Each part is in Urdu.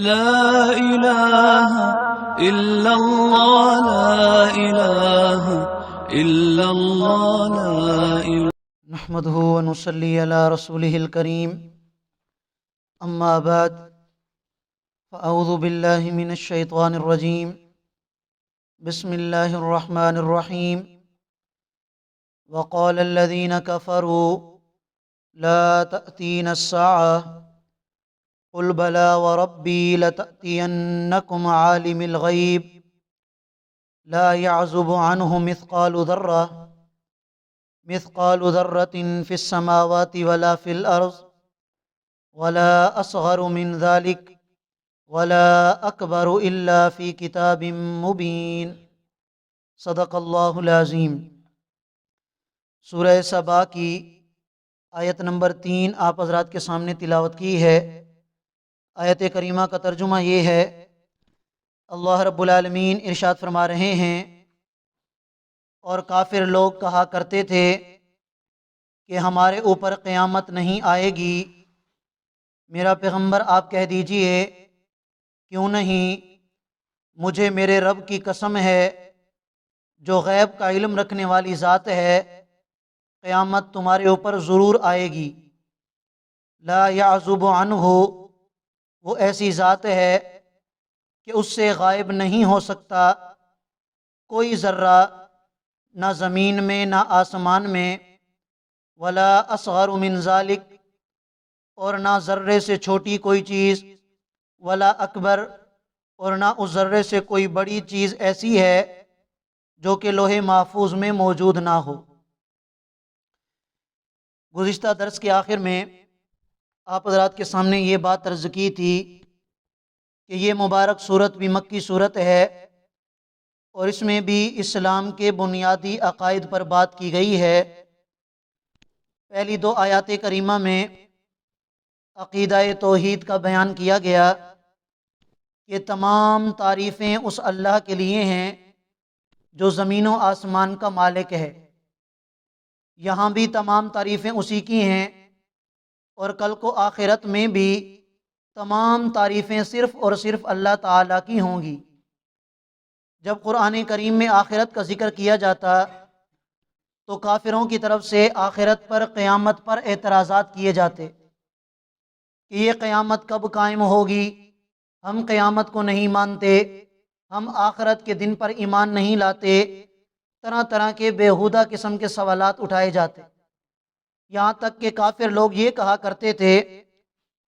لا إله إلا الله لا إله إلا الله لا إله. نحمده ونصلي على رسوله الكريم. أما بعد فأعوذ بالله من الشيطان الرجيم. بسم الله الرحمن الرحيم. وقال الذين كفروا لا تأتينا الساعة قل بلى وربي لتأتينكم عالم الغيب لا يعزب عنه مثقال ذرة في السماوات ولا في الأرض ولا أصغر من ذلك ولا أكبر إلا في كتاب مبين. صدق اللہ العظیم. سورہ سبا کی آیت نمبر 3 آپ حضرات کے سامنے تلاوت کی ہے. آیت کریمہ کا ترجمہ یہ ہے، اللہ رب العالمین ارشاد فرما رہے ہیں، اور کافر لوگ کہا کرتے تھے کہ ہمارے اوپر قیامت نہیں آئے گی. میرا پیغمبر آپ کہہ دیجئے کیوں نہیں، مجھے میرے رب کی قسم ہے جو غیب کا علم رکھنے والی ذات ہے، قیامت تمہارے اوپر ضرور آئے گی. لا یعزب عنہ، وہ ایسی ذات ہے کہ اس سے غائب نہیں ہو سکتا کوئی ذرہ، نہ زمین میں نہ آسمان میں، ولا اصغر من ذالک، اور نہ ذرے سے چھوٹی کوئی چیز، ولا اکبر، اور نہ اس ذرے سے کوئی بڑی چیز ایسی ہے جو کہ لوح محفوظ میں موجود نہ ہو. گزشتہ درس کے آخر میں آپ حضرات کے سامنے یہ بات عرض کی تھی کہ یہ مبارک صورت بھی مکی صورت ہے، اور اس میں بھی اسلام کے بنیادی عقائد پر بات کی گئی ہے. پہلی 2 آیات کریمہ میں عقیدہ توحید کا بیان کیا گیا کہ تمام تعریفیں اس اللہ کے لیے ہیں جو زمین و آسمان کا مالک ہے. یہاں بھی تمام تعریفیں اسی کی ہیں، اور کل کو آخرت میں بھی تمام تعریفیں صرف اور صرف اللہ تعالیٰ کی ہوں گی. جب قرآن کریم میں آخرت کا ذکر کیا جاتا تو کافروں کی طرف سے آخرت پر، قیامت پر اعتراضات کیے جاتے کہ یہ قیامت کب قائم ہوگی، ہم قیامت کو نہیں مانتے، ہم آخرت کے دن پر ایمان نہیں لاتے. طرح طرح کے بیہودہ قسم کے سوالات اٹھائے جاتے، یہاں تک کہ کافر لوگ یہ کہا کرتے تھے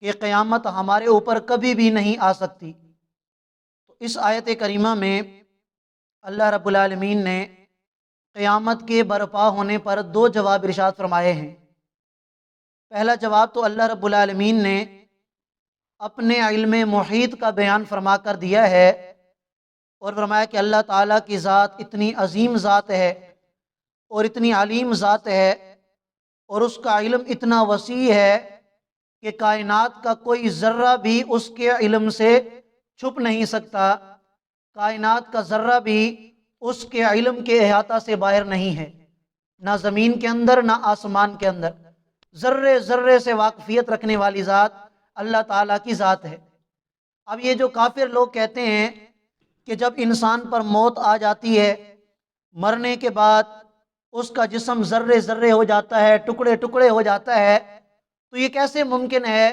کہ قیامت ہمارے اوپر کبھی بھی نہیں آ سکتی. تو اس آیت کریمہ میں اللہ رب العالمین نے قیامت کے برپا ہونے پر 2 جواب ارشاد فرمائے ہیں. پہلا جواب تو اللہ رب العالمین نے اپنے علم محیط کا بیان فرما کر دیا ہے، اور فرمایا کہ اللہ تعالیٰ کی ذات اتنی عظیم ذات ہے اور اتنی علیم ذات ہے، اور اس کا علم اتنا وسیع ہے کہ کائنات کا کوئی ذرہ بھی اس کے علم سے چھپ نہیں سکتا، کائنات کا ذرہ بھی اس کے علم کے احاطہ سے باہر نہیں ہے، نہ زمین کے اندر نہ آسمان کے اندر. ذرے ذرے سے واقفیت رکھنے والی ذات اللہ تعالیٰ کی ذات ہے. اب یہ جو کافر لوگ کہتے ہیں کہ جب انسان پر موت آ جاتی ہے، مرنے کے بعد اس کا جسم ذرے ذرے ہو جاتا ہے، ٹکڑے ٹکڑے ہو جاتا ہے، تو یہ کیسے ممکن ہے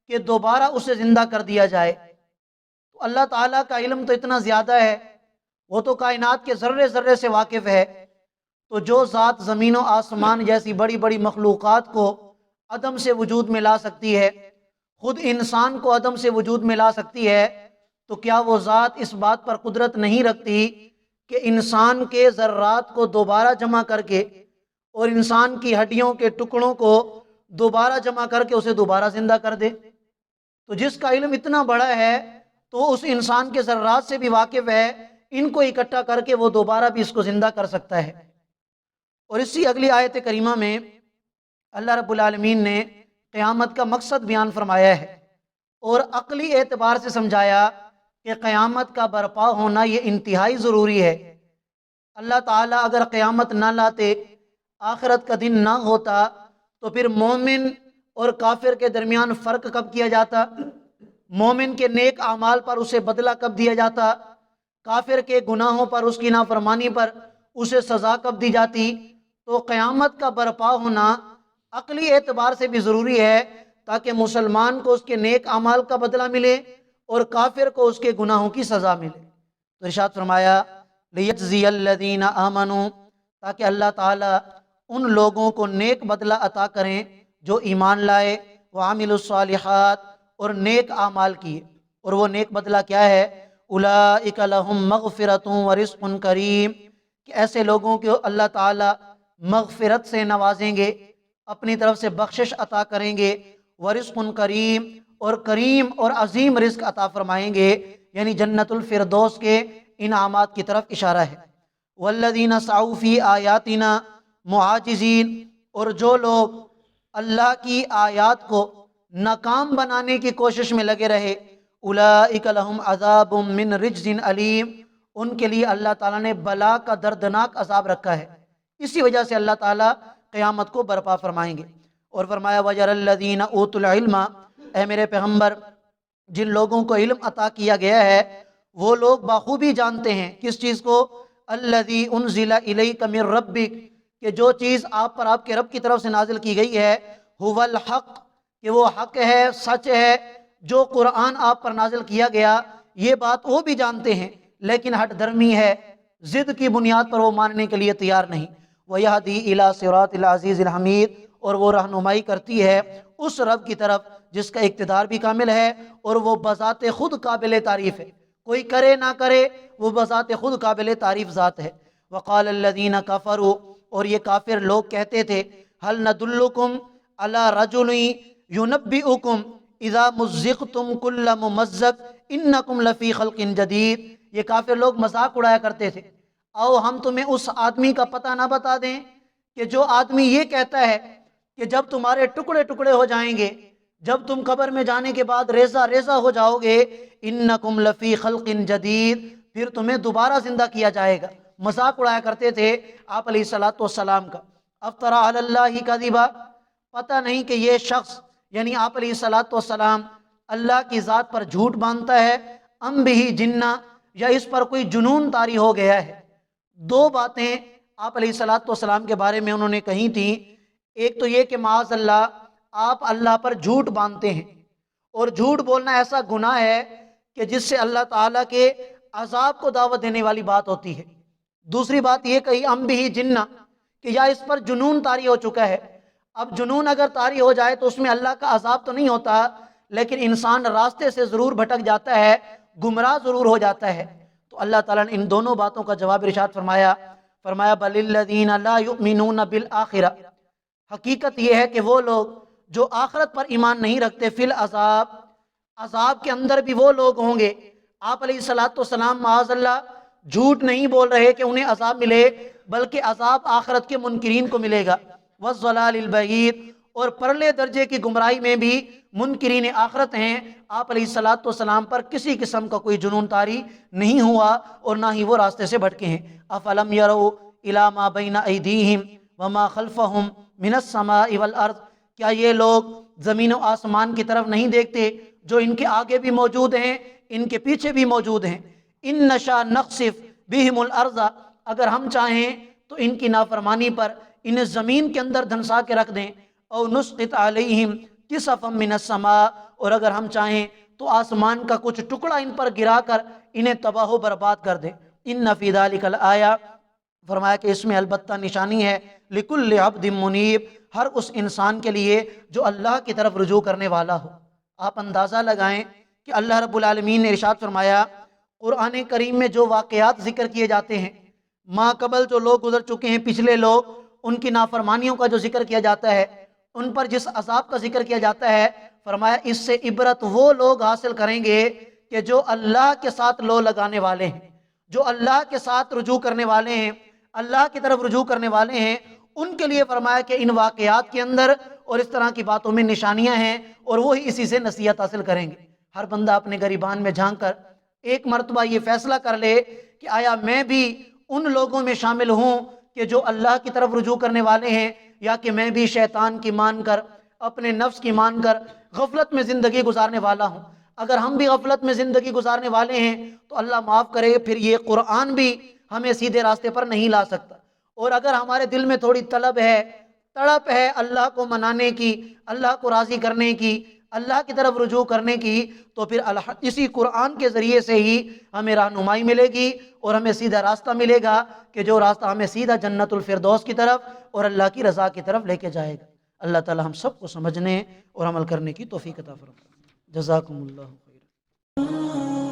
کہ دوبارہ اسے زندہ کر دیا جائے؟ تو اللہ تعالیٰ کا علم تو اتنا زیادہ ہے، وہ تو کائنات کے ذرے ذرے سے واقف ہے. تو جو ذات زمین و آسمان جیسی بڑی بڑی مخلوقات کو عدم سے وجود میں لا سکتی ہے، خود انسان کو عدم سے وجود میں لا سکتی ہے، تو کیا وہ ذات اس بات پر قدرت نہیں رکھتی کہ انسان کے ذرات کو دوبارہ جمع کر کے اور انسان کی ہڈیوں کے ٹکڑوں کو دوبارہ جمع کر کے اسے دوبارہ زندہ کر دے؟ تو جس کا علم اتنا بڑا ہے تو اس انسان کے ذرات سے بھی واقف ہے، ان کو اکٹھا کر کے وہ دوبارہ بھی اس کو زندہ کر سکتا ہے. اور اسی اگلی آیت کریمہ میں اللہ رب العالمین نے قیامت کا مقصد بیان فرمایا ہے، اور عقلی اعتبار سے سمجھایا کہ قیامت کا برپا ہونا یہ انتہائی ضروری ہے. اللہ تعالیٰ اگر قیامت نہ لاتے، آخرت کا دن نہ ہوتا، تو پھر مومن اور کافر کے درمیان فرق کب کیا جاتا؟ مومن کے نیک اعمال پر اسے بدلہ کب دیا جاتا، کافر کے گناہوں پر، اس کی نافرمانی پر اسے سزا کب دی جاتی۔ تو قیامت کا برپا ہونا عقلی اعتبار سے بھی ضروری ہے تاکہ مسلمان کو اس کے نیک اعمال کا بدلہ ملے اور کافر کو اس کے گناہوں کی سزا ملے۔ تو ارشاد فرمایا لیجزی الذین آمنوا، تاکہ اللہ تعالیٰ ان لوگوں کو نیک بدلہ عطا کریں جو ایمان لائے، وعملوا الصالحات، اور نیک اعمال کیے۔ اور وہ نیک بدلہ کیا ہے؟ اولئک لہم مغفرۃ ورزق کریم، کہ ایسے لوگوں کو اللہ تعالیٰ مغفرت سے نوازیں گے، اپنی طرف سے بخشش عطا کریں گے، ورزق کریم، اور کریم اور عظیم رزق عطا فرمائیں گے، یعنی جنت الفردوس کے انعامات کی طرف اشارہ ہے۔ والذین سعوا فی آیاتنا معاجزین، اور جو لوگ اللہ کی آیات کو ناکام بنانے کی کوشش میں لگے رہے، اولئک لہم عذاب من رجز علیم، ان کے لیے اللہ تعالیٰ نے بلا کا دردناک عذاب رکھا ہے، اسی وجہ سے اللہ تعالیٰ قیامت کو برپا فرمائیں گے۔ اور فرمایا وَجَرَ الَّذِينَ أُوتُوا الْعِلْمَ، اے میرے پیغمبر جن لوگوں کو علم عطا کیا گیا ہے وہ لوگ بخوبی جانتے ہیں کس چیز کو؟ الَّذِي أُنزِلَ إِلَيْكَ مِن رَبِّكَ، کہ جو چیز آپ پر آپ کے رب کی طرف سے نازل کی گئی ہے، هُوَ الْحَقُّ، کہ وہ حق ہے، سچ ہے۔ جو قرآن آپ پر نازل کیا گیا یہ بات وہ بھی جانتے ہیں، لیکن ہٹ دھرمی ہے، ضد کی بنیاد پر وہ ماننے کے لیے تیار نہیں۔ وَيَهْدِي إِلَى صِرَاطِ الْعَزِيزِ الْحَمِيدِ، اور وہ رہنمائی کرتی ہے اس رب کی طرف جس کا اقتدار بھی کامل ہے اور وہ بذات خود قابل تعریف ہے، کوئی کرے نہ کرے وہ بذات خود قابل تعریف ذات ہے۔ وقال الذین کفروا، اور یہ کافر لوگ کہتے تھے، هل ندلکم علی رجل ینبئکم اذا مزقتم کل ممزق انکم لفی خلق جدید، یہ کافر لوگ مذاق اڑایا کرتے تھے، آؤ ہم تمہیں اس آدمی کا پتہ نہ بتا دیں کہ جو آدمی یہ کہتا ہے کہ جب تمہارے ٹکڑے ٹکڑے ہو جائیں گے، جب تم قبر میں جانے کے بعد ریزہ ریزہ ہو جاؤ گے، انکم لفی خلق جدید، پھر تمہیں دوبارہ زندہ کیا جائے گا۔ مذاق اڑایا کرتے تھے آپ علیہ الصلوۃ والسلام کا۔ افطرا علی اللہ کذبا، پتہ نہیں کہ یہ شخص یعنی آپ علیہ الصلوۃ والسلام اللہ کی ذات پر جھوٹ باندھتا ہے، ام بہ جنہ، یا اس پر کوئی جنون طاری ہو گیا ہے۔ دو باتیں آپ علیہ الصلوۃ والسلام کے بارے میں انہوں نے کہی تھیں، ایک تو یہ کہ معاذ اللہ آپ اللہ پر جھوٹ باندھتے ہیں، اور جھوٹ بولنا ایسا گناہ ہے کہ جس سے اللہ تعالیٰ کے عذاب کو دعوت دینے والی بات ہوتی ہے۔ دوسری بات یہ کہی ام بہ جنہ، کہ یا اس پر جنون طاری ہو چکا ہے۔ اب جنون اگر طاری ہو جائے تو اس میں اللہ کا عذاب تو نہیں ہوتا، لیکن انسان راستے سے ضرور بھٹک جاتا ہے، گمراہ ضرور ہو جاتا ہے۔ تو اللہ تعالیٰ نے ان دونوں باتوں کا جواب ارشاد فرمایا بل الذین لا یؤمنون بالآخرہ، حقیقت یہ ہے کہ وہ لوگ جو آخرت پر ایمان نہیں رکھتے، فی العذاب، عذاب کے اندر بھی وہ لوگ ہوں گے۔ آپ علیہ الصلوۃ والسلام معاذ اللہ جھوٹ نہیں بول رہے کہ انہیں عذاب ملے، بلکہ عذاب آخرت کے منکرین کو ملے گا۔ والضلال البعید، اور پرلے درجے کی گمراہی میں بھی منکرین آخرت ہیں۔ آپ علیہ الصلوۃ والسلام پر کسی قسم کا کوئی جنون طاری نہیں ہوا اور نہ ہی وہ راستے سے بھٹکے ہیں۔ افلم یروا الی ما بین ایدیہم وما خلفہم من السماء والارض، کیا یہ لوگ زمین و آسمان کی طرف نہیں دیکھتے جو ان کے آگے بھی موجود ہیں، ان کے پیچھے بھی موجود ہیں۔ ان نشاء نخسف بہم الارض، اگر ہم چاہیں تو ان کی نافرمانی پر انہیں زمین کے اندر دھنسا کے رکھ دیں، او نسقط علیہم کسفا من السماء، اور اگر ہم چاہیں تو آسمان کا کچھ ٹکڑا ان پر گرا کر انہیں تباہ و برباد کر دیں۔ ان فی ذلک الآیہ، فرمایا کہ اس میں البتہ نشانی ہے، لکل عبد منیب، ہر اس انسان کے لیے جو اللہ کی طرف رجوع کرنے والا ہو۔ آپ اندازہ لگائیں کہ اللہ رب العالمین نے ارشاد فرمایا قرآن کریم میں جو واقعات ذکر کیے جاتے ہیں، ماں قبل جو لوگ گزر چکے ہیں، پچھلے لوگ، ان کی نافرمانیوں کا جو ذکر کیا جاتا ہے، ان پر جس عذاب کا ذکر کیا جاتا ہے، فرمایا اس سے عبرت وہ لوگ حاصل کریں گے کہ جو اللہ کے ساتھ لو لگانے والے ہیں، جو اللہ کے ساتھ رجوع کرنے والے ہیں، اللہ کی طرف رجوع کرنے والے ہیں، ان کے لیے فرمایا کہ ان واقعات کے اندر اور اس طرح کی باتوں میں نشانیاں ہیں، اور وہی اسی سے نصیحت حاصل کریں گے۔ ہر بندہ اپنے گریبان میں جھانک کر ایک مرتبہ یہ فیصلہ کر لے کہ آیا میں بھی ان لوگوں میں شامل ہوں کہ جو اللہ کی طرف رجوع کرنے والے ہیں، یا کہ میں بھی شیطان کی مان کر، اپنے نفس کی مان کر غفلت میں زندگی گزارنے والا ہوں۔ اگر ہم بھی غفلت میں زندگی گزارنے والے ہیں تو اللہ معاف کرے پھر یہ قرآن بھی ہمیں سیدھے راستے پر نہیں لا سکتا۔ اور اگر ہمارے دل میں تھوڑی طلب ہے، تڑپ ہے اللہ کو منانے کی، اللہ کو راضی کرنے کی، اللہ کی طرف رجوع کرنے کی، تو پھر اسی قرآن کے ذریعے سے ہی ہمیں رہنمائی ملے گی اور ہمیں سیدھا راستہ ملے گا کہ جو راستہ ہمیں سیدھا جنت الفردوس کی طرف اور اللہ کی رضا کی طرف لے کے جائے گا۔ اللہ تعالی ہم سب کو سمجھنے اور عمل کرنے کی توفیق عطا فرمائے۔ جزاکم اللہ خیر۔